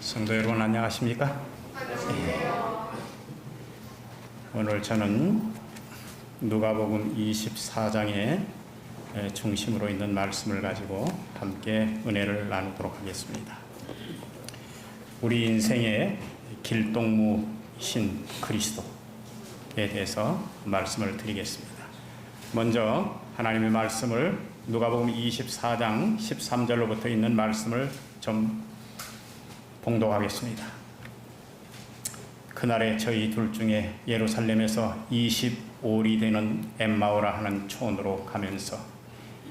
성도 여러분 안녕하십니까? 오늘 저는 누가복음 24장의 중심으로 있는 말씀을 가지고 함께 은혜를 나누도록 하겠습니다. 우리 인생의 길동무신 그리스도에 대해서 말씀을 드리겠습니다. 먼저 하나님의 말씀을 누가복음 24장 13절로부터 있는 말씀을 좀 봉독하겠습니다. 그날에 저희 둘 중에 예루살렘에서 25리 되는 엠마오라 하는 촌으로 가면서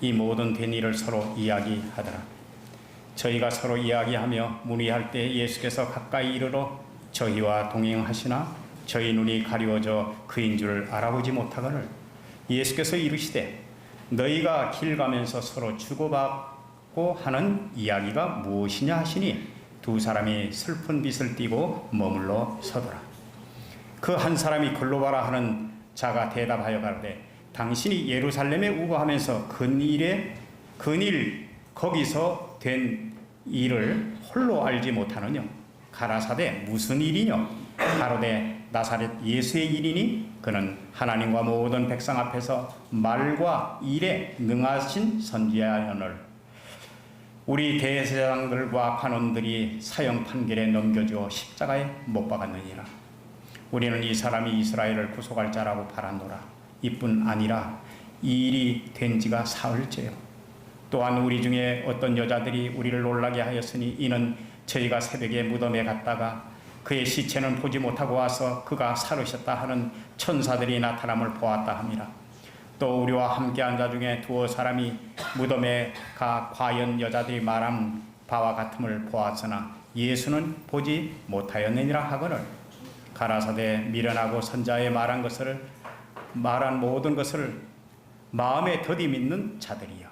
이 모든 된 일을 서로 이야기하더라. 저희가 서로 이야기하며 문의할 때 예수께서 가까이 이르러 저희와 동행하시나 저희 눈이 가리워져 그인 줄 알아보지 못하거늘 예수께서 이르시되 너희가 길 가면서 서로 주고받고 하는 이야기가 무엇이냐 하시니 두 사람이 슬픈 빛을 띠고 머물러 서더라. 그 한 사람이 글로바라 하는 자가 대답하여 가로되 당신이 예루살렘에 우거하면서 근일 거기서 된 일을 홀로 알지 못하느냐? 가라사대 무슨 일이냐? 가로되 나사렛 예수의 일이니 그는 하나님과 모든 백성 앞에서 말과 일에 능하신 선지자여늘 우리 대제사장들과 관원들이 사형 판결에 넘겨주어 십자가에 못 박았느니라. 우리는 이 사람이 이스라엘을 구속할 자라고 바라노라. 이뿐 아니라 이 일이 된 지가 사흘째요. 또한 우리 중에 어떤 여자들이 우리를 놀라게 하였으니 이는 저희가 새벽에 무덤에 갔다가 그의 시체는 보지 못하고 와서 그가 살으셨다 하는 천사들이 나타남을 보았다 함이라. 또 우리와 함께 한 자 중에 두어 사람이 무덤에 가 과연 여자들이 말한 바와 같음을 보았으나 예수는 보지 못하였느니라 하거늘 가라사대 미련하고 선자의 말한 모든 것을 마음에 더디 믿는 자들이여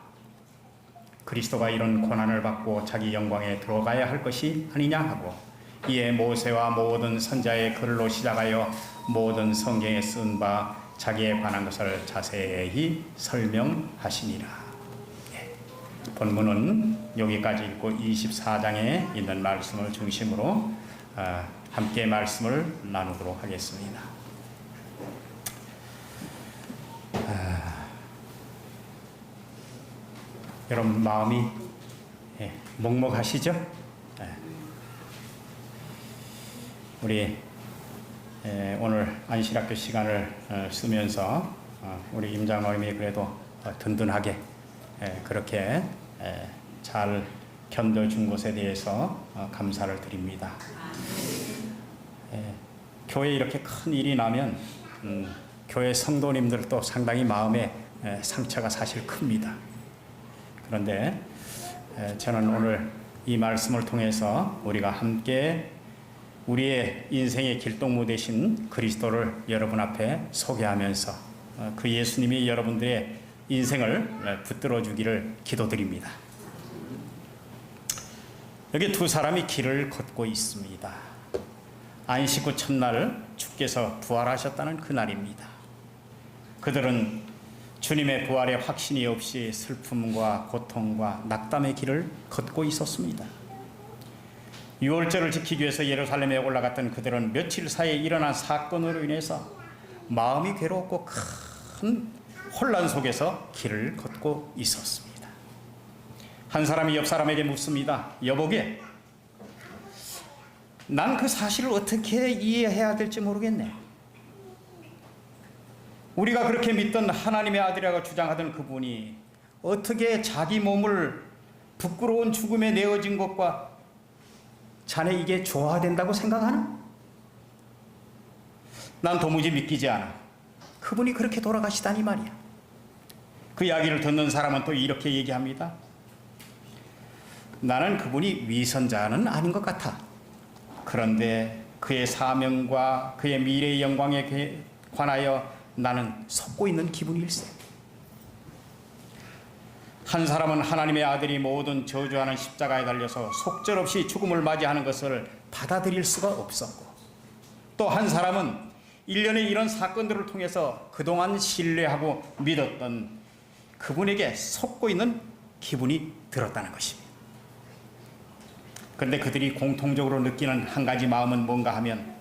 그리스도가 이런 고난을 받고 자기 영광에 들어가야 할 것이 아니냐 하고 이에 모세와 모든 선자의 글로 시작하여 모든 성경에 쓴 바 자기에 관한 것을 자세히 설명하시니라. 본문은 여기까지 읽고 24장에 있는 말씀을 중심으로 함께 말씀을 나누도록 하겠습니다. 여러분 마음이 먹먹하시죠? 우리 오늘 안식학교 시간을 쓰면서 우리 임장모님이 그래도 든든하게 그렇게 잘 견뎌준 것에 대해서 감사를 드립니다. 교회에 이렇게 큰 일이 나면 교회 성도님들도 상당히 마음에 상처가 사실 큽니다. 그런데 저는 오늘 이 말씀을 통해서 우리가 함께 우리의 인생의 길동무 되신 그리스도를 여러분 앞에 소개하면서 그 예수님이 여러분들의 인생을 붙들어 주기를 기도드립니다. 여기 두 사람이 길을 걷고 있습니다. 안식 후 첫날 주께서 부활하셨다는 그날입니다. 그들은 주님의 부활에 확신이 없이 슬픔과 고통과 낙담의 길을 걷고 있었습니다. 유월절을 지키기 위해서 예루살렘에 올라갔던 그들은 며칠 사이에 일어난 사건으로 인해서 마음이 괴롭고 큰 혼란 속에서 길을 걷고 있었습니다. 한 사람이 옆 사람에게 묻습니다. 여보게, 난 그 사실을 어떻게 이해해야 될지 모르겠네. 우리가 그렇게 믿던 하나님의 아들이라고 주장하던 그분이 어떻게 자기 몸을 부끄러운 죽음에 내어진 것과 자네 이게 조화된다고 생각하나? 난 도무지 믿기지 않아. 그분이 그렇게 돌아가시다니 말이야. 그 이야기를 듣는 사람은 또 이렇게 얘기합니다. 나는 그분이 위선자는 아닌 것 같아. 그런데 그의 사명과 그의 미래의 영광에 관하여 나는 속고 있는 기분일세. 한 사람은 하나님의 아들이 모든 저주하는 십자가에 달려서 속절없이 죽음을 맞이하는 것을 받아들일 수가 없었고 또 한 사람은 일련의 이런 사건들을 통해서 그동안 신뢰하고 믿었던 그분에게 속고 있는 기분이 들었다는 것입니다. 그런데 그들이 공통적으로 느끼는 한 가지 마음은 뭔가 하면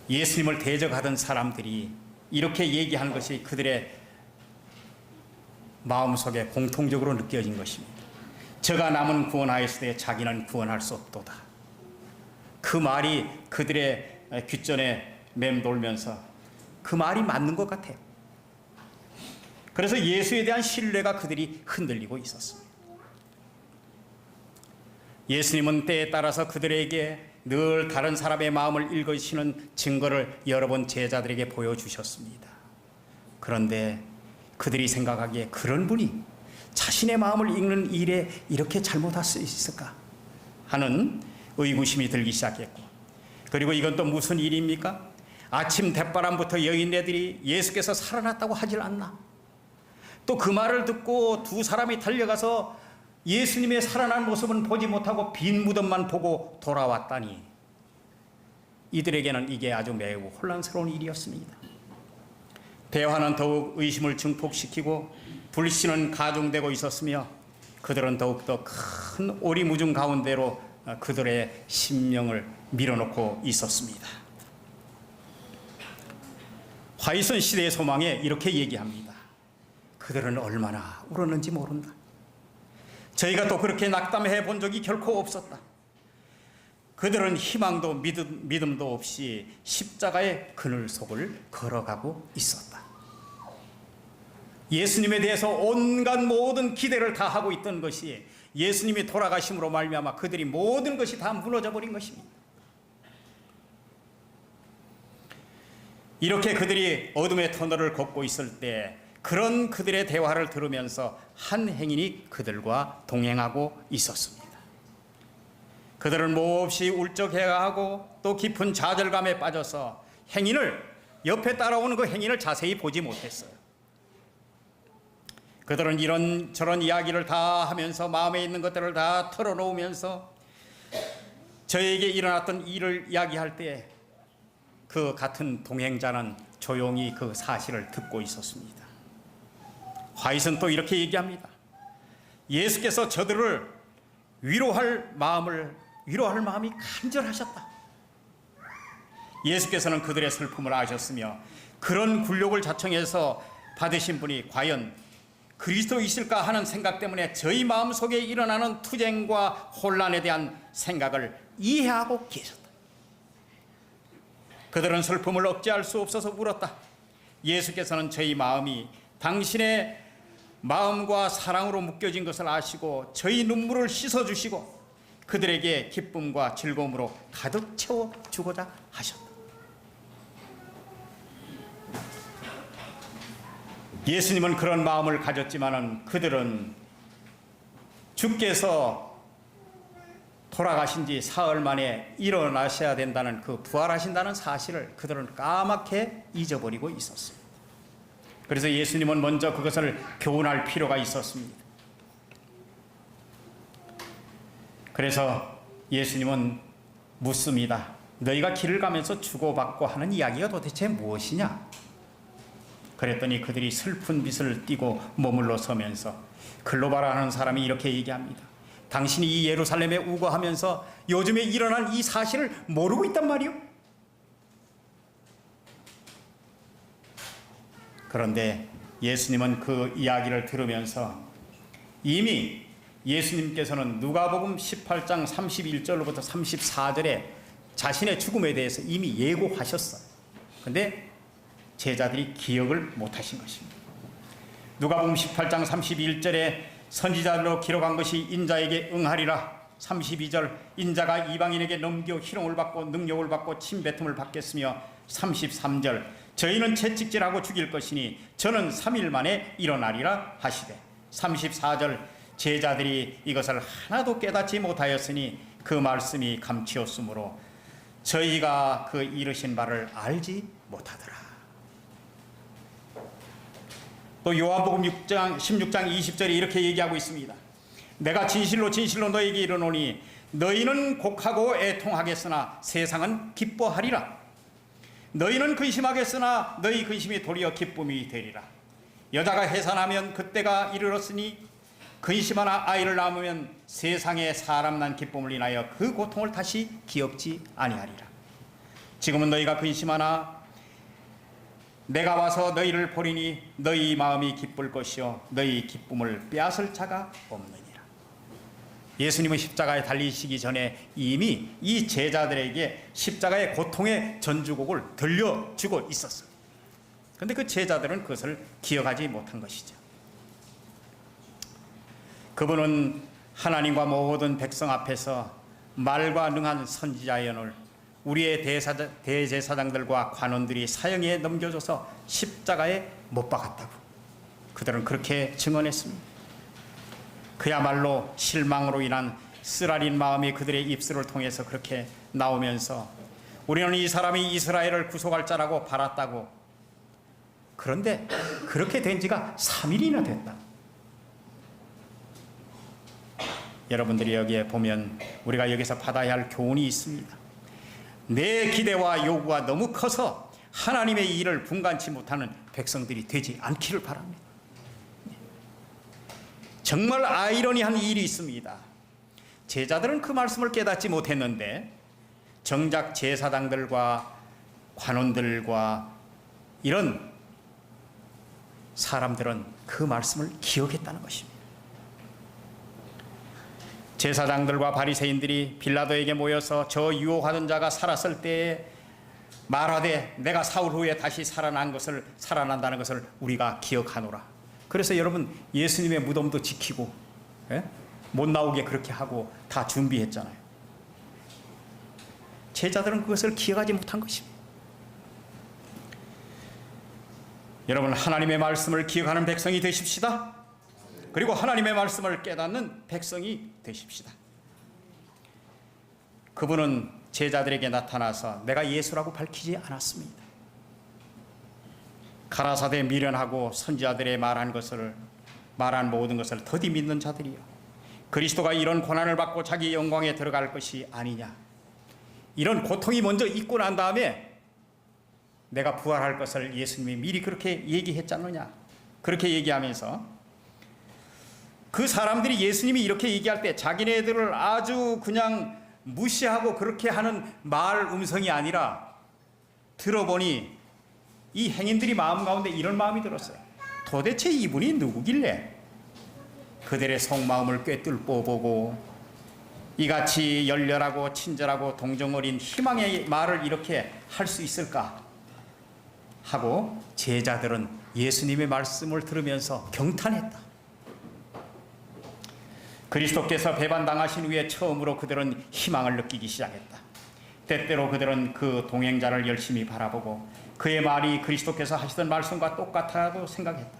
예수님을 대적하던 사람들이 이렇게 얘기하는 것이 그들의 마음속에 공통적으로 느껴진 것입니다. 저가 남은 구원하였으되 자기는 구원할 수 없도다. 그 말이 그들의 귓전에 맴돌면서 그 말이 맞는 것 같아요. 그래서 예수에 대한 신뢰가 그들이 흔들리고 있었습니다. 예수님은 때에 따라서 그들에게 늘 다른 사람의 마음을 읽으시는 증거를 여러 번 제자들에게 보여주셨습니다. 그런데 그들이 생각하기에 그런 분이 자신의 마음을 읽는 일에 이렇게 잘못할 수 있을까 하는 의구심이 들기 시작했고, 그리고 이건 또 무슨 일입니까? 아침 대바람부터 여인네들이 예수께서 살아났다고 하질 않나? 또 그 말을 듣고 두 사람이 달려가서 예수님의 살아난 모습은 보지 못하고 빈 무덤만 보고 돌아왔다니, 이들에게는 이게 아주 매우 혼란스러운 일이었습니다. 대화는 더욱 의심을 증폭시키고 불신은 가중되고 있었으며 그들은 더욱더 큰 오리무중 가운데로 그들의 심령을 밀어넣고 있었습니다. 화이선 시대의 소망에 이렇게 얘기합니다. 그들은 얼마나 울었는지 모른다. 저희가 또 그렇게 낙담해 본 적이 결코 없었다. 그들은 희망도 믿음도 없이 십자가의 그늘 속을 걸어가고 있었다. 예수님에 대해서 온갖 모든 기대를 다 하고 있던 것이 예수님이 돌아가심으로 말미암아 그들이 모든 것이 다 무너져 버린 것입니다. 이렇게 그들이 어둠의 터널을 걷고 있을 때 그런 그들의 대화를 들으면서 한 행인이 그들과 동행하고 있었습니다. 그들은 몹시 울적해하고 또 깊은 좌절감에 빠져서 옆에 따라오는 그 행인을 자세히 보지 못했어요. 그들은 이런저런 이야기를 다 하면서 마음에 있는 것들을 다 털어놓으면서 저에게 일어났던 일을 이야기할 때 그 같은 동행자는 조용히 그 사실을 듣고 있었습니다. 화이트는 또 이렇게 얘기합니다. 예수께서 저들을 위로할 마음이 간절하셨다. 예수께서는 그들의 슬픔을 아셨으며 그런 굴욕을 자청해서 받으신 분이 과연 그리스도이실까 하는 생각 때문에 저희 마음속에 일어나는 투쟁과 혼란에 대한 생각을 이해하고 계셨다. 그들은 슬픔을 억제할 수 없어서 울었다. 예수께서는 저희 마음이 당신의 마음과 사랑으로 묶여진 것을 아시고 저희 눈물을 씻어주시고 그들에게 기쁨과 즐거움으로 가득 채워주고자 하셨다. 예수님은 그런 마음을 가졌지만은 그들은 주께서 돌아가신 지 사흘 만에 일어나셔야 된다는 그 부활하신다는 사실을 그들은 까맣게 잊어버리고 있었습니다. 그래서 예수님은 먼저 그것을 교훈할 필요가 있었습니다. 그래서 예수님은 묻습니다. 너희가 길을 가면서 주고받고 하는 이야기가 도대체 무엇이냐? 그랬더니 그들이 슬픈 빛을 띠고 머물러 서면서 글로바라는 사람이 이렇게 얘기합니다. 당신이 이 예루살렘에 우거하면서 요즘에 일어난 이 사실을 모르고 있단 말이오? 그런데 예수님은 그 이야기를 들으면서 이미 예수님께서는 누가복음 18장 31절로부터 34절에 자신의 죽음에 대해서 이미 예고하셨어요. 그런데 제자들이 기억을 못하신 것입니다. 누가복음 18장 31절에 선지자로 기록한 것이 인자에게 응하리라. 32절 인자가 이방인에게 넘겨 희롱을 받고 능력을 받고 침뱉음을 받겠으며 33절 저희는 채찍질하고 죽일 것이니 저는 3일 만에 일어나리라 하시되 34절 제자들이 이것을 하나도 깨닫지 못하였으니 그 말씀이 감추었으므로 저희가 그 이르신 바를 알지 못하더라. 또 요한복음 16장 20절에 이렇게 얘기하고 있습니다. 내가 진실로 진실로 너에게 이르노니 너희는 곡하고 애통하겠으나 세상은 기뻐하리라. 너희는 근심하겠으나 너희 근심이 도리어 기쁨이 되리라. 여자가 해산하면 그때가 이르렀으니 근심한 아이를 낳으면 세상에 사람 난 기쁨을 인하여 그 고통을 다시 기억지 아니하리라. 지금은 너희가 근심하나 내가 와서 너희를 보리니 너희 마음이 기쁠 것이요 너희 기쁨을 빼앗을 자가 없느니라. 예수님은 십자가에 달리시기 전에 이미 이 제자들에게 십자가의 고통의 전주곡을 들려주고 있었어요. 그런데 그 제자들은 그것을 기억하지 못한 것이죠. 그분은 하나님과 모든 백성 앞에서 말과 능한 선지자연을 우리의 대제사장들과 관원들이 사형에 넘겨줘서 십자가에 못 박았다고 그들은 그렇게 증언했습니다. 그야말로 실망으로 인한 쓰라린 마음이 그들의 입술을 통해서 그렇게 나오면서 우리는 이 사람이 이스라엘을 구속할 자라고 바랐다고. 그런데 그렇게 된 지가 3일이나 됐다. 여러분들이 여기에 보면 우리가 여기서 받아야 할 교훈이 있습니다. 내 기대와 요구가 너무 커서 하나님의 일을 분간치 못하는 백성들이 되지 않기를 바랍니다. 정말 아이러니한 일이 있습니다. 제자들은 그 말씀을 깨닫지 못했는데 정작 제사장들과 관원들과 이런 사람들은 그 말씀을 기억했다는 것입니다. 제사장들과 바리새인들이 빌라도에게 모여서 저 유혹하던 자가 살았을 때에 말하되 내가 사흘 후에 다시 살아난다는 것을 우리가 기억하노라. 그래서 여러분 예수님의 무덤도 지키고 못 나오게 그렇게 하고 다 준비했잖아요. 제자들은 그것을 기억하지 못한 것입니다. 여러분 하나님의 말씀을 기억하는 백성이 되십시다. 그리고 하나님의 말씀을 깨닫는 백성이 되십시다. 그분은 제자들에게 나타나서 내가 예수라고 밝히지 않았습니다. 가라사대 미련하고 선지자들의 말한 모든 것을 더디 믿는 자들이요, 그리스도가 이런 고난을 받고 자기 영광에 들어갈 것이 아니냐, 이런 고통이 먼저 있고 난 다음에 내가 부활할 것을 예수님이 미리 그렇게 얘기했지 않느냐. 그렇게 얘기하면서 그 사람들이 예수님이 이렇게 얘기할 때 자기네들을 아주 그냥 무시하고 그렇게 하는 말 음성이 아니라 들어보니 이 행인들이 마음 가운데 이런 마음이 들었어요. 도대체 이분이 누구길래 그들의 속마음을 꿰뚫어보고 이같이 열렬하고 친절하고 동정 어린 희망의 말을 이렇게 할 수 있을까 하고 제자들은 예수님의 말씀을 들으면서 경탄했다. 그리스도께서 배반당하신 후에 처음으로 그들은 희망을 느끼기 시작했다. 때때로 그들은 그 동행자를 열심히 바라보고 그의 말이 그리스도께서 하시던 말씀과 똑같다고 생각했다.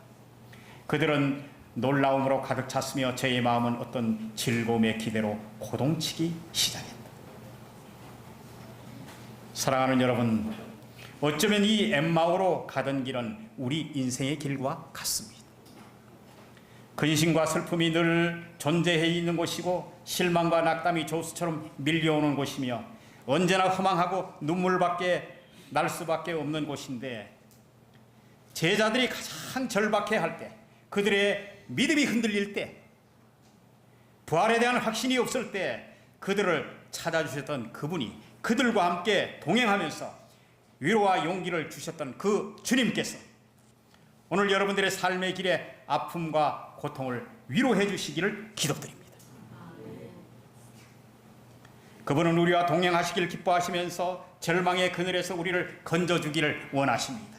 그들은 놀라움으로 가득 찼으며 저의 마음은 어떤 즐거움의 기대로 고동치기 시작했다. 사랑하는 여러분, 어쩌면 이 엠마오로 가던 길은 우리 인생의 길과 같습니다. 근심과 슬픔이 늘 존재해 있는 곳이고 실망과 낙담이 조수처럼 밀려오는 곳이며 언제나 허망하고 눈물밖에 날 수밖에 없는 곳인데, 제자들이 가장 절박해할 때, 그들의 믿음이 흔들릴 때, 부활에 대한 확신이 없을 때 그들을 찾아주셨던 그분이 그들과 함께 동행하면서 위로와 용기를 주셨던 그 주님께서 오늘 여러분들의 삶의 길에 아픔과 고통을 위로해 주시기를 기도드립니다. 그분은 우리와 동행하시길 기뻐하시면서 절망의 그늘에서 우리를 건져주기를 원하십니다.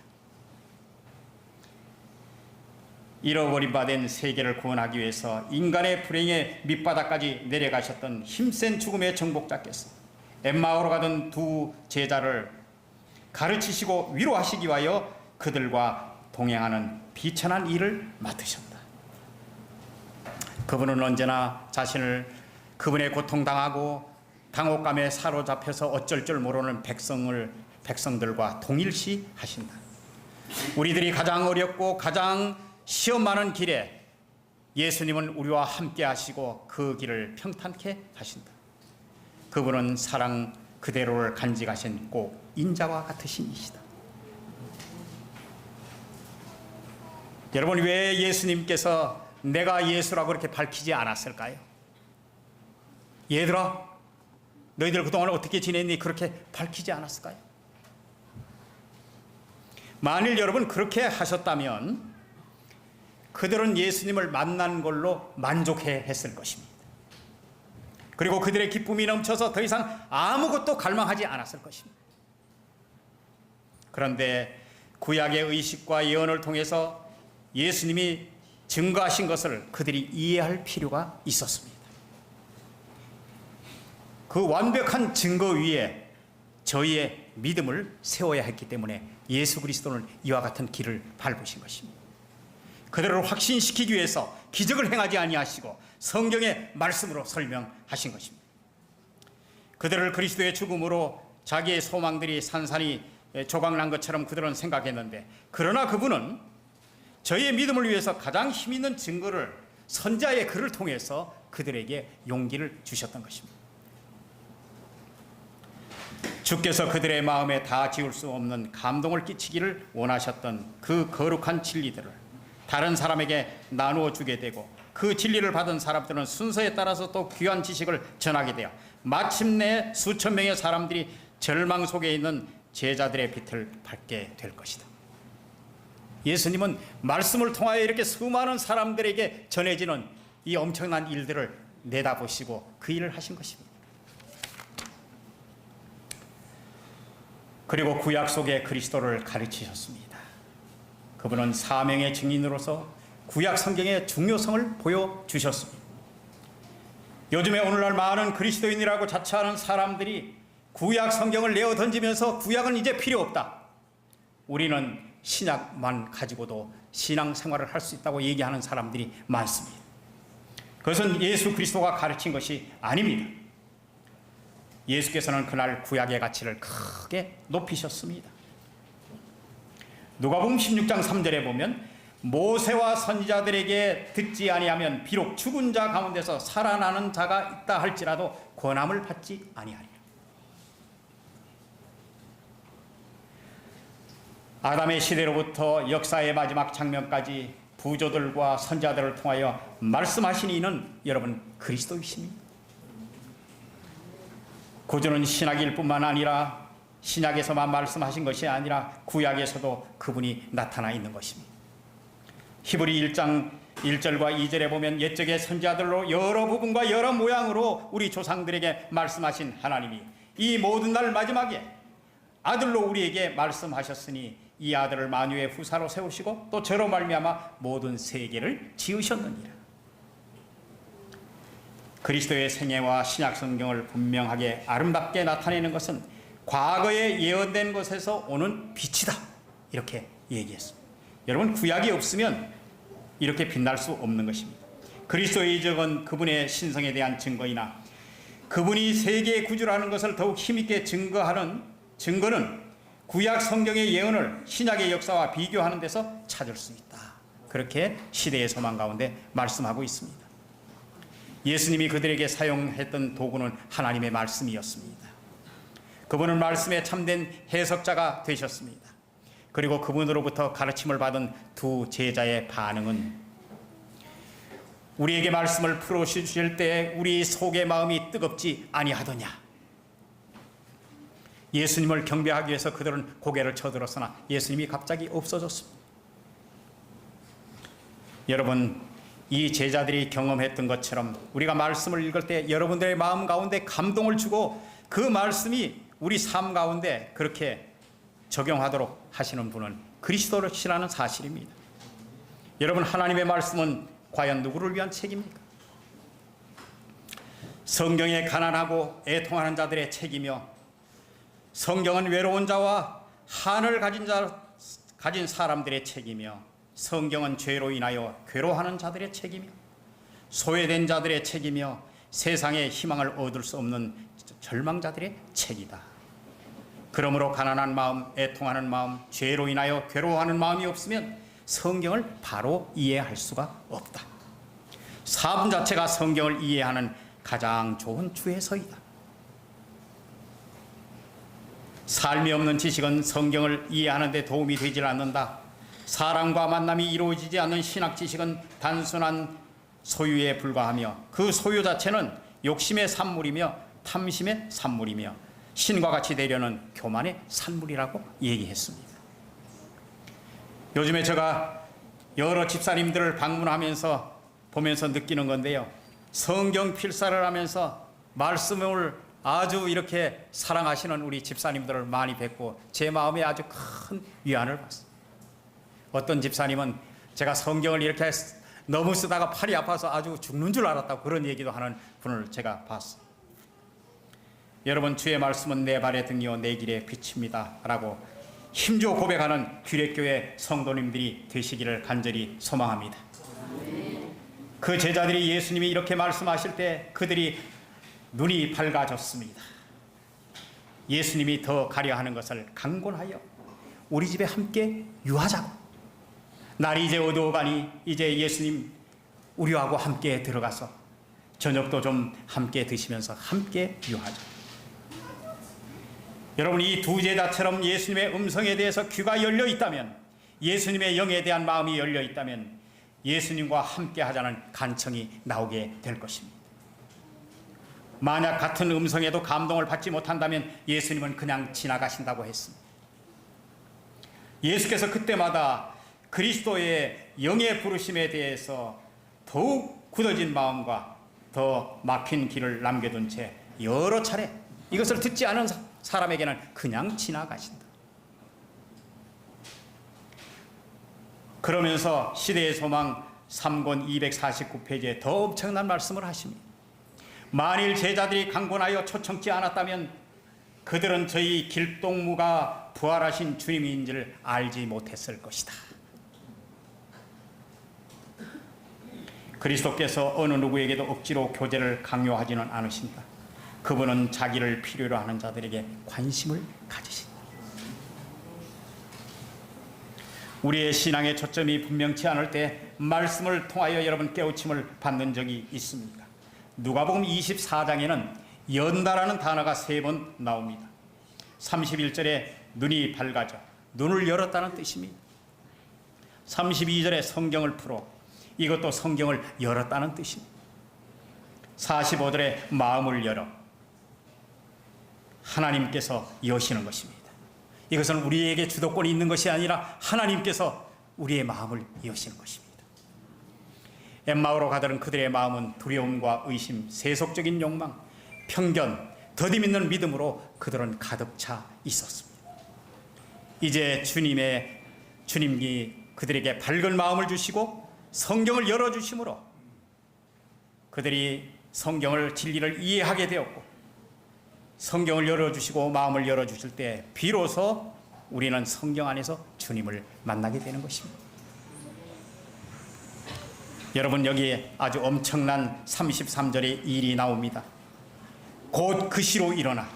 잃어버린 바 된 세계를 구원하기 위해서 인간의 불행의 밑바닥까지 내려가셨던 힘센 죽음의 정복자께서 엠마오로 가던 두 제자를 가르치시고 위로하시기 위하여 그들과 동행하는 비천한 일을 맡으셨다. 그분은 언제나 자신을 그분의 고통당하고 당혹감에 사로잡혀서 어쩔 줄 모르는 백성들과 동일시 하신다. 우리들이 가장 어렵고 가장 시험 많은 길에 예수님은 우리와 함께 하시고 그 길을 평탄케 하신다. 그분은 사랑 그대로를 간직하신 꼭 인자와 같으신 이시다. 여러분, 왜 예수님께서 내가 예수라고 그렇게 밝히지 않았을까요? 얘들아, 너희들 그동안 어떻게 지냈니? 그렇게 밝히지 않았을까요? 만일 여러분 그렇게 하셨다면 그들은 예수님을 만난 걸로 만족해 했을 것입니다. 그리고 그들의 기쁨이 넘쳐서 더 이상 아무것도 갈망하지 않았을 것입니다. 그런데 구약의 의식과 예언을 통해서 예수님이 증거하신 것을 그들이 이해할 필요가 있었습니다. 그 완벽한 증거 위에 저희의 믿음을 세워야 했기 때문에 예수 그리스도는 이와 같은 길을 밟으신 것입니다. 그들을 확신시키기 위해서 기적을 행하지 아니하시고 성경의 말씀으로 설명하신 것입니다. 그들을 그리스도의 죽음으로 자기의 소망들이 산산이 조각난 것처럼 그들은 생각했는데, 그러나 그분은 저희의 믿음을 위해서 가장 힘있는 증거를 선자의 글을 통해서 그들에게 용기를 주셨던 것입니다. 주께서 그들의 마음에 다 지울 수 없는 감동을 끼치기를 원하셨던 그 거룩한 진리들을 다른 사람에게 나누어 주게 되고, 그 진리를 받은 사람들은 순서에 따라서 또 귀한 지식을 전하게 되어 마침내 수천 명의 사람들이 절망 속에 있는 제자들의 빛을 밝게 될 것이다. 예수님은 말씀을 통하여 이렇게 수많은 사람들에게 전해지는 이 엄청난 일들을 내다보시고 그 일을 하신 것입니다. 그리고 구약 속의 그리스도를 가르치셨습니다. 그분은 사명의 증인으로서 구약 성경의 중요성을 보여주셨습니다. 요즘에 오늘날 많은 그리스도인이라고 자처하는 사람들이 구약 성경을 내어 던지면서 구약은 이제 필요 없다, 우리는 신약만 가지고도 신앙생활을 할 수 있다고 얘기하는 사람들이 많습니다. 그것은 예수 그리스도가 가르친 것이 아닙니다. 예수께서는 그날 구약의 가치를 크게 높이셨습니다. 누가복음 16장 3절에 보면 모세와 선지자들에게 듣지 아니하면 비록 죽은 자 가운데서 살아나는 자가 있다 할지라도 권함을 받지 아니하리라. 아담의 시대로부터 역사의 마지막 장면까지 부조들과 선지자들을 통하여 말씀하신 이는 여러분 그리스도이십니다. 구주는 신약일 뿐만 아니라 신약에서만 말씀하신 것이 아니라 구약에서도 그분이 나타나 있는 것입니다. 히브리 1장 1절과 2절에 보면 옛적의 선지자들로 여러 부분과 여러 모양으로 우리 조상들에게 말씀하신 하나님이 이 모든 날 마지막에 아들로 우리에게 말씀하셨으니 이 아들을 만유의 후사로 세우시고 또 저로 말미암아 모든 세계를 지으셨느니라. 그리스도의 생애와 신약 성경을 분명하게 아름답게 나타내는 것은 과거에 예언된 것에서 오는 빛이다, 이렇게 얘기했습니다. 여러분, 구약이 없으면 이렇게 빛날 수 없는 것입니다. 그리스도의 이적은 그분의 신성에 대한 증거이나 그분이 세계의 구주라는 것을 더욱 힘있게 증거하는 증거는 구약 성경의 예언을 신약의 역사와 비교하는 데서 찾을 수 있다, 그렇게 시대의 소망 가운데 말씀하고 있습니다. 예수님이 그들에게 사용했던 도구는 하나님의 말씀이었습니다. 그분은 말씀에 참된 해석자가 되셨습니다. 그리고 그분으로부터 가르침을 받은 두 제자의 반응은 우리에게 말씀을 풀어주실 때 우리 속의 마음이 뜨겁지 아니하더냐. 예수님을 경배하기 위해서 그들은 고개를 쳐들었으나 예수님이 갑자기 없어졌습니다. 여러분, 이 제자들이 경험했던 것처럼 우리가 말씀을 읽을 때 여러분들의 마음 가운데 감동을 주고 그 말씀이 우리 삶 가운데 그렇게 적용하도록 하시는 분은 그리스도시라는 사실입니다. 여러분, 하나님의 말씀은 과연 누구를 위한 책입니까? 성경에 가난하고 애통하는 자들의 책이며, 성경은 외로운 자와 한을 가진 사람들의 책이며, 성경은 죄로 인하여 괴로워하는 자들의 책이며, 소외된 자들의 책이며, 세상에 희망을 얻을 수 없는 절망자들의 책이다. 그러므로 가난한 마음, 애통하는 마음, 죄로 인하여 괴로워하는 마음이 없으면 성경을 바로 이해할 수가 없다. 사분 자체가 성경을 이해하는 가장 좋은 주해서이다. 삶이 없는 지식은 성경을 이해하는 데 도움이 되질 않는다. 사랑과 만남이 이루어지지 않는 신학 지식은 단순한 소유에 불과하며 그 소유 자체는 욕심의 산물이며 탐심의 산물이며 신과 같이 되려는 교만의 산물이라고 얘기했습니다. 요즘에 제가 여러 집사님들을 방문하면서 보면서 느끼는 건데요. 성경 필사를 하면서 말씀을 아주 이렇게 사랑하시는 우리 집사님들을 많이 뵙고 제 마음에 아주 큰 위안을 받습니다. 어떤 집사님은 제가 성경을 이렇게 너무 쓰다가 팔이 아파서 아주 죽는 줄 알았다고 그런 얘기도 하는 분을 제가 봤어요. 여러분, 주의 말씀은 내 발의 등이요 내 길의 빛입니다 라고 힘주어 고백하는 규례교회 성도님들이 되시기를 간절히 소망합니다. 그 제자들이 예수님이 이렇게 말씀하실 때 그들이 눈이 밝아졌습니다. 예수님이 더 가려 하는 것을 강권하여 우리 집에 함께 유하자고, 날이 이제 어두워가니 이제 예수님 우리하고 함께 들어가서 저녁도 좀 함께 드시면서 함께 유하자. 여러분, 이 두 제자처럼 예수님의 음성에 대해서 귀가 열려 있다면, 예수님의 영에 대한 마음이 열려 있다면 예수님과 함께 하자는 간청이 나오게 될 것입니다. 만약 같은 음성에도 감동을 받지 못한다면 예수님은 그냥 지나가신다고 했습니다. 예수께서 그때마다 그리스도의 영의 부르심에 대해서 더욱 굳어진 마음과 더 막힌 길을 남겨둔 채 여러 차례 이것을 듣지 않은 사람에게는 그냥 지나가신다. 그러면서 시대의 소망 3권 249페이지에 더 엄청난 말씀을 하십니다. 만일 제자들이 강권하여 초청지 않았다면 그들은 저희 길동무가 부활하신 주님인지를 알지 못했을 것이다. 그리스도께서 어느 누구에게도 억지로 교제를 강요하지는 않으신다. 그분은 자기를 필요로 하는 자들에게 관심을 가지신다. 우리의 신앙의 초점이 분명치 않을 때 말씀을 통하여 여러분 깨우침을 받는 적이 있습니까? 누가복음 24장에는 연다라는 단어가 3번 나옵니다. 31절에 눈이 밝아져 눈을 열었다는 뜻입니다. 32절에 성경을 풀어, 이것도 성경을 열었다는 뜻입니다. 45절에 마음을 열어, 하나님께서 여시는 것입니다. 이것은 우리에게 주도권이 있는 것이 아니라 하나님께서 우리의 마음을 여시는 것입니다. 엠마오로 가더는 그들의 마음은 두려움과 의심, 세속적인 욕망, 편견, 더디 있는 믿음으로 그들은 가득 차 있었습니다. 이제 주님이 그들에게 밝은 마음을 주시고 성경을 열어주심으로 그들이 성경을 진리를 이해하게 되었고, 성경을 열어주시고 마음을 열어주실 때 비로소 우리는 성경 안에서 주님을 만나게 되는 것입니다. 여러분, 여기에 아주 엄청난 33절의 일이 나옵니다. 곧 그 시로 일어나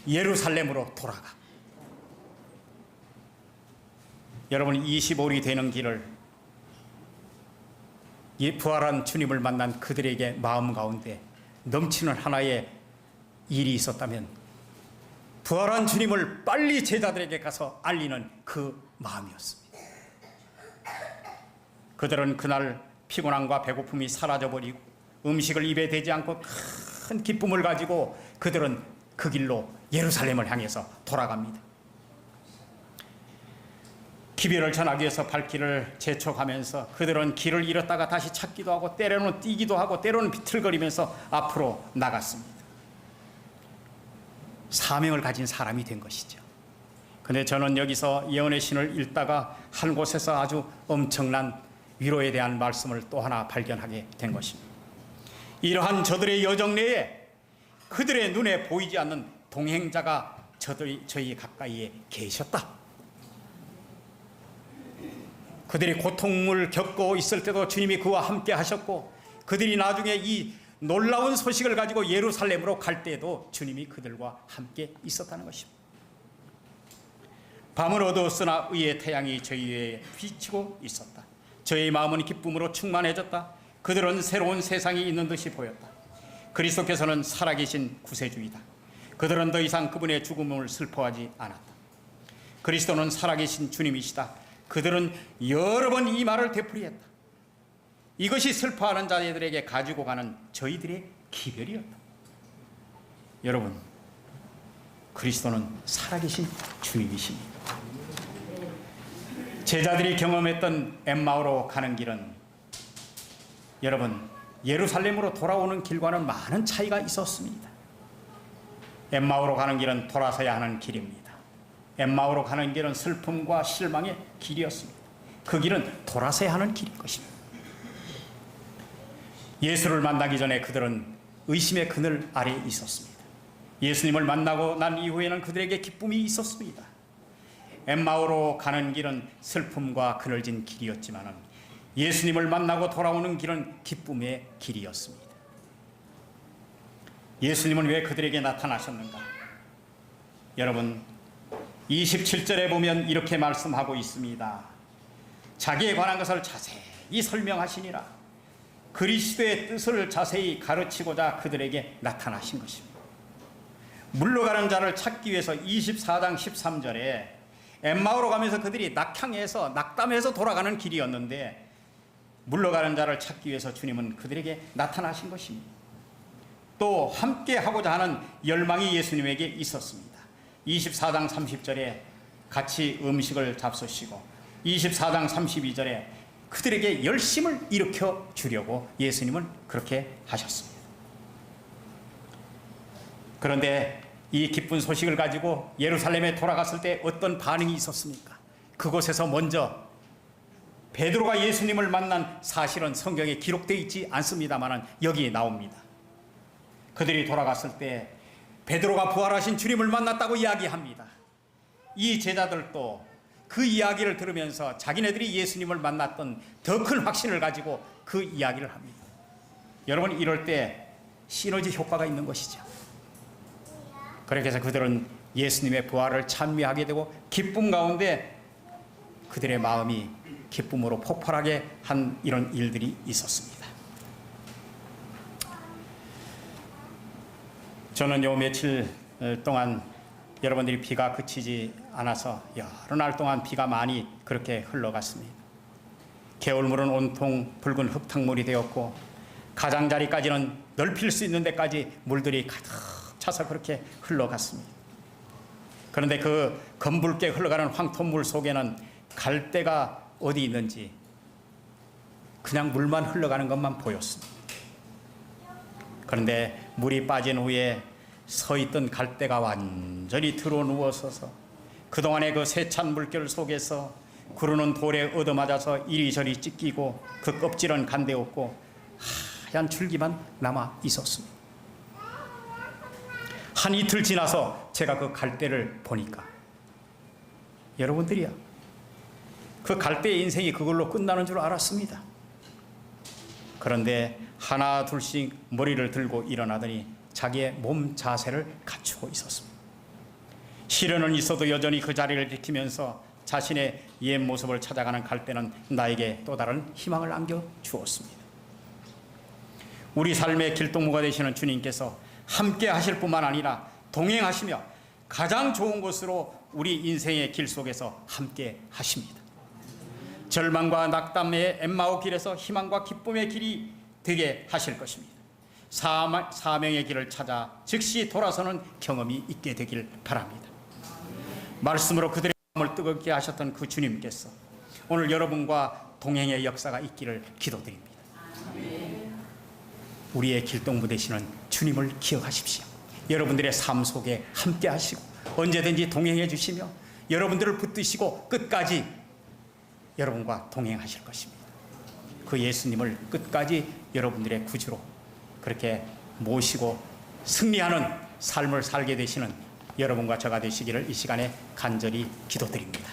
예루살렘으로 돌아가. 여러분, 25일이 되는 길을 부활한 주님을 만난 그들에게 마음 가운데 넘치는 하나의 일이 있었다면 부활한 주님을 빨리 제자들에게 가서 알리는 그 마음이었습니다. 그들은 그날 피곤함과 배고픔이 사라져버리고 음식을 입에 대지 않고 큰 기쁨을 가지고 그들은 그 길로 예루살렘을 향해서 돌아갑니다. 기별을 전하기 위해서 발길을 재촉하면서 그들은 길을 잃었다가 다시 찾기도 하고 때로는 뛰기도 하고 때로는 비틀거리면서 앞으로 나갔습니다. 사명을 가진 사람이 된 것이죠. 그런데 저는 여기서 예언의 신을 읽다가 한 곳에서 아주 엄청난 위로에 대한 말씀을 또 하나 발견하게 된 것입니다. 이러한 저들의 여정 내에 그들의 눈에 보이지 않는 동행자가 저희 가까이에 계셨다. 그들이 고통을 겪고 있을 때도 주님이 그와 함께 하셨고, 그들이 나중에 이 놀라운 소식을 가지고 예루살렘으로 갈 때에도 주님이 그들과 함께 있었다는 것입니다. 밤은 어두웠으나 의의 태양이 저희 위에 비치고 있었다. 저희 마음은 기쁨으로 충만해졌다. 그들은 새로운 세상이 있는 듯이 보였다. 그리스도께서는 살아계신 구세주이다. 그들은 더 이상 그분의 죽음을 슬퍼하지 않았다. 그리스도는 살아계신 주님이시다. 그들은 여러 번 이 말을 되풀이했다. 이것이 슬퍼하는 자들에게 가지고 가는 저희들의 기별이었다. 여러분, 그리스도는 살아계신 주님이십니다. 제자들이 경험했던 엠마오로 가는 길은 여러분, 예루살렘으로 돌아오는 길과는 많은 차이가 있었습니다. 엠마오로 가는 길은 돌아서야 하는 길입니다. 엠마오로 가는 길은 슬픔과 실망의 길이었습니다. 그 길은 돌아서야 하는 길인 것입니다. 예수를 만나기 전에 그들은 의심의 그늘 아래에 있었습니다. 예수님을 만나고 난 이후에는 그들에게 기쁨이 있었습니다. 엠마오로 가는 길은 슬픔과 그늘진 길이었지만 예수님을 만나고 돌아오는 길은 기쁨의 길이었습니다. 예수님은 왜 그들에게 나타나셨는가? 여러분, 27절에 보면 이렇게 말씀하고 있습니다. 자기에 관한 것을 자세히 설명하시니라. 그리스도의 뜻을 자세히 가르치고자 그들에게 나타나신 것입니다. 물러가는 자를 찾기 위해서 24장 13절에 엠마오로 가면서 그들이 낙담해서 돌아가는 길이었는데, 물러가는 자를 찾기 위해서 주님은 그들에게 나타나신 것입니다. 또 함께 하고자 하는 열망이 예수님에게 있었습니다. 24장 30절에 같이 음식을 잡수시고 24장 32절에 그들에게 열심을 일으켜 주려고 예수님은 그렇게 하셨습니다. 그런데 이 기쁜 소식을 가지고 예루살렘에 돌아갔을 때 어떤 반응이 있었습니까? 그곳에서 먼저 베드로가 예수님을 만난 사실은 성경에 기록되어 있지 않습니다만 여기 나옵니다. 그들이 돌아갔을 때 베드로가 부활하신 주님을 만났다고 이야기합니다. 이 제자들도 그 이야기를 들으면서 자기네들이 예수님을 만났던 더 큰 확신을 가지고 그 이야기를 합니다. 여러분, 이럴 때 시너지 효과가 있는 것이죠. 그렇게 해서 그들은 예수님의 부활을 찬미하게 되고 기쁨 가운데 그들의 마음이 기쁨으로 폭발하게 한 이런 일들이 있었습니다. 저는 요 며칠 동안 여러분들이 비가 그치지 않아서 여러 날 동안 비가 많이 그렇게 흘러갔습니다. 개울물은 온통 붉은 흙탕물이 되었고 가장자리까지는 넓힐 수 있는 데까지 물들이 가득 차서 그렇게 흘러갔습니다. 그런데 그 검붉게 흘러가는 황토물 속에는 갈대가 어디 있는지 그냥 물만 흘러가는 것만 보였습니다. 그런데 물이 빠진 후에 서 있던 갈대가 완전히 드러누워서서 그동안의 그 세찬 물결 속에서 구르는 돌에 얻어맞아서 이리저리 찢기고 그 껍질은 간데없고 하얀 줄기만 남아 있었습니다. 한 이틀 지나서 제가 그 갈대를 보니까 여러분들이야, 그 갈대의 인생이 그걸로 끝나는 줄 알았습니다. 그런데 하나 둘씩 머리를 들고 일어나더니 자기의 몸 자세를 갖추고 있었습니다. 시련은 있어도 여전히 그 자리를 지키면서 자신의 옛 모습을 찾아가는 갈대는 나에게 또 다른 희망을 안겨주었습니다. 우리 삶의 길동무가 되시는 주님께서 함께 하실 뿐만 아니라 동행하시며 가장 좋은 것으로 우리 인생의 길 속에서 함께 하십니다. 절망과 낙담의 엠마오 길에서 희망과 기쁨의 길이 되게 하실 것입니다. 사명의 길을 찾아 즉시 돌아서는 경험이 있게 되길 바랍니다. 말씀으로 그들의 마음을 뜨겁게 하셨던 그 주님께서 오늘 여러분과 동행의 역사가 있기를 기도드립니다. 우리의 길동무 되시는 주님을 기억하십시오. 여러분들의 삶 속에 함께 하시고 언제든지 동행해 주시며 여러분들을 붙드시고 끝까지 여러분과 동행하실 것입니다. 그 예수님을 끝까지 여러분들의 구주로 그렇게 모시고 승리하는 삶을 살게 되시는 여러분과 저가 되시기를 이 시간에 간절히 기도드립니다.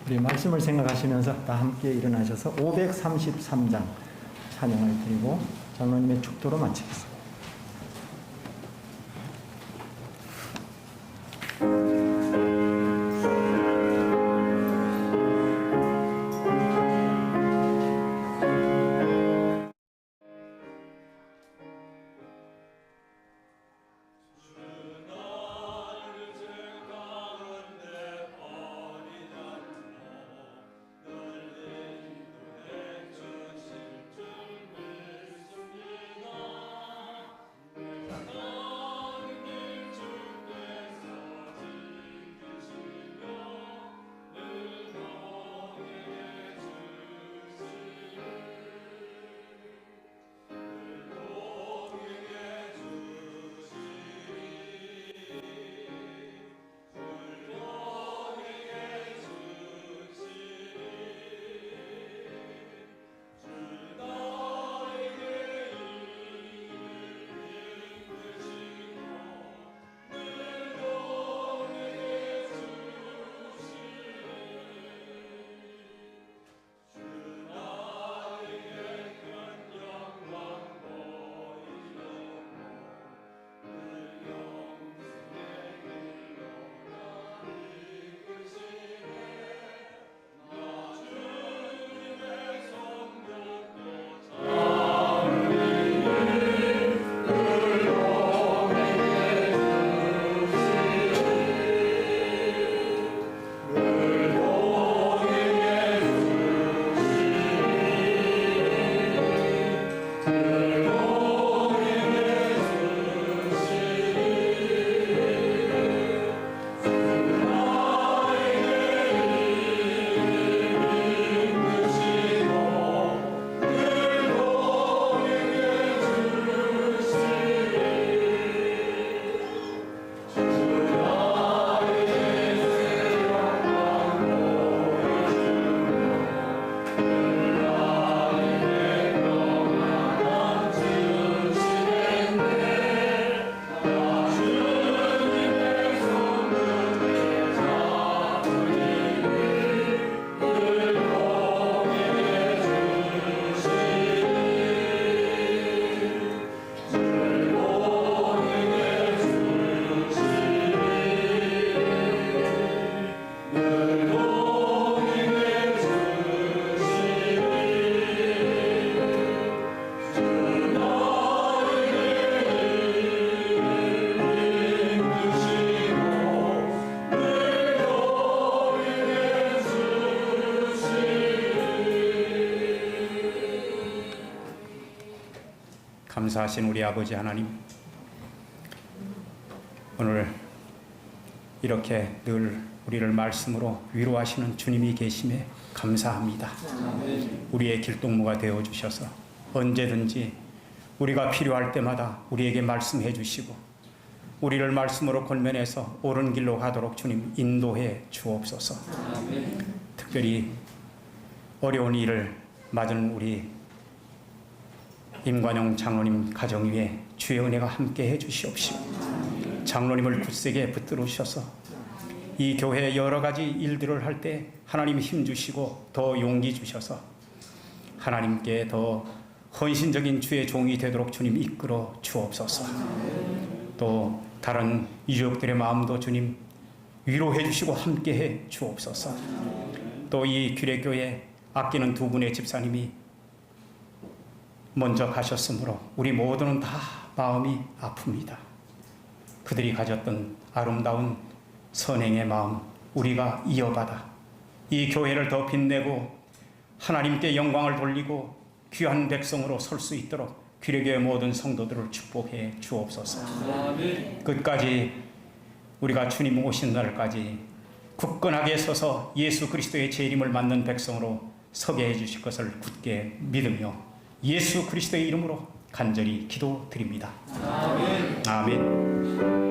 우리 말씀을 생각하시면서 다 함께 일어나셔서 533장 찬양을 드리고 장로님의 축도로 마치겠습니다. 감사하신 우리 아버지 하나님, 오늘 이렇게 늘 우리를 말씀으로 위로하시는 주님이 계심에 감사합니다. 우리의 길동무가 되어주셔서 언제든지 우리가 필요할 때마다 우리에게 말씀해 주시고 우리를 말씀으로 권면해서 옳은 길로 가도록 주님 인도해 주옵소서. 특별히 어려운 일을 맞은 우리 임관영 장로님 가정 위에 주의 은혜가 함께 해 주시옵시고 장로님을 굳세게 붙들으셔서 이 교회 여러 가지 일들을 할 때 하나님 힘 주시고 더 용기 주셔서 하나님께 더 헌신적인 주의 종이 되도록 주님 이끌어 주옵소서. 또 다른 유족들의 마음도 주님 위로해 주시고 함께 해 주옵소서. 또 이 규례교회 아끼는 두 분의 집사님이 먼저 가셨으므로 우리 모두는 다 마음이 아픕니다. 그들이 가졌던 아름다운 선행의 마음 우리가 이어받아 이 교회를 더 빛내고 하나님께 영광을 돌리고 귀한 백성으로 설 수 있도록 규례교회 모든 성도들을 축복해 주옵소서. 끝까지 우리가 주님 오신 날까지 굳건하게 서서 예수 그리스도의 재림을 맞는 백성으로 서게 해주실 것을 굳게 믿으며 예수 그리스도의 이름으로 간절히 기도드립니다. 아멘. 아멘.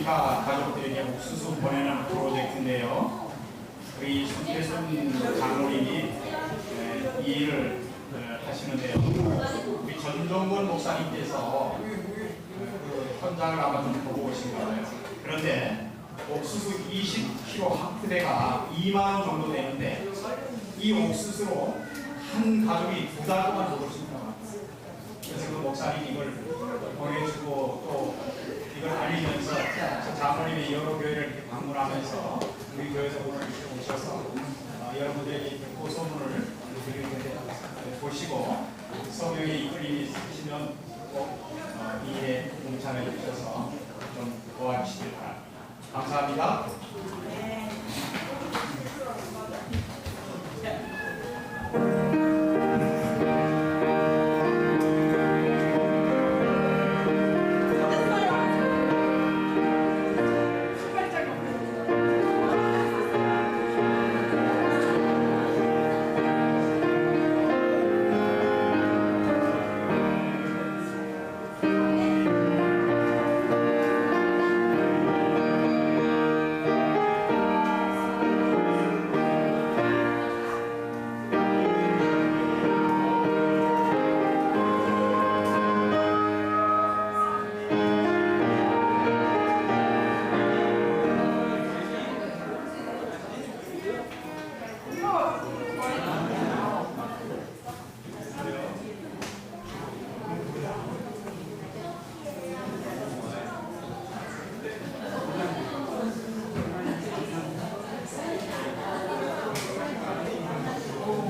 아프리카 가족들에게 옥수수 보내는 프로젝트인데요. 우리 손태순 장로님이 이 일을 하시는데요. 우리 전종건 목사님께서 그 현장을 아마 좀 보고 오신 것 같아요. 그런데 옥수수 20kg 한 푸대가 2만 원 정도 되는데 이 옥수수로 한 가족이 2달 동안 먹을 수 있다고 합니다. 그래서 그 목사님 이걸 보내주고 또 이걸 알리면서 장로님이 여러 교회를 이렇게 방문하면서 우리 교회에서 오늘 오셔서 여러분들이 그 소문을 보시고 성경에 이끌림이 있으시면 꼭 이 일에 동참해 주셔서 좀 도와주시길 바랍니다. 감사합니다.